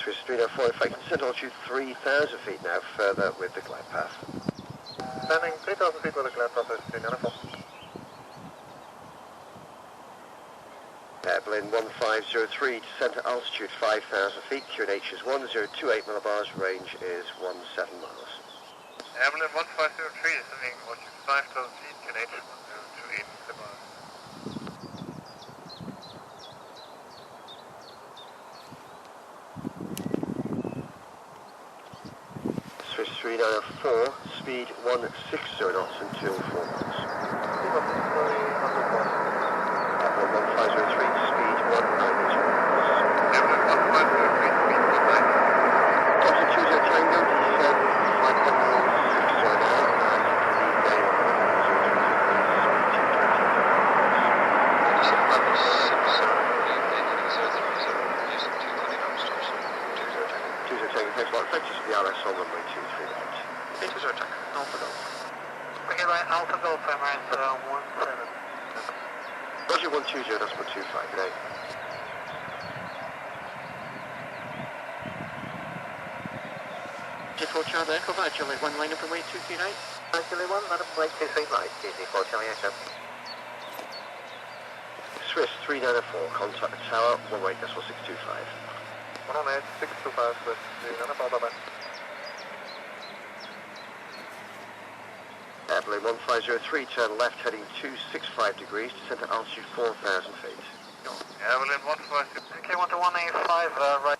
Swiss 304, if I can send altitude 3,000 feet now, further with the glide path. Landing 3,000 feet with the glide path, Swiss 304. Berlin 1503, center altitude 5,000 feet, QNH is 1028 millibars, range is 17 miles. Berlin 1503, sending altitude 5,000 feet, QNH 1028 millibars. Swiss 3904, speed 160 knots until 4 miles. Berlin 1503, speed 190 knots. Berlin 1503, speed 190. Delta 20 Tango, descend 560 now, and lead down thanks a lot. Thanks to the RS on runway 23 right. 80 Tango, Alpha Golf. Okay, right, Alpha Golf, Emirates 17. Roger 120, that's 125, good day. J4 Charlie Echo, Julie 1, line up and wait 239. Julie 1, line up and wait 23 right, DC4 Charlie Echo. Swiss 3904, contact the tower, 18.625. 118, 625, Swiss 394, bye-bye. Berlin 1503, turn left heading 265 degrees, center altitude 4,000 feet. Berlin 1503, okay, 1 to 185, right.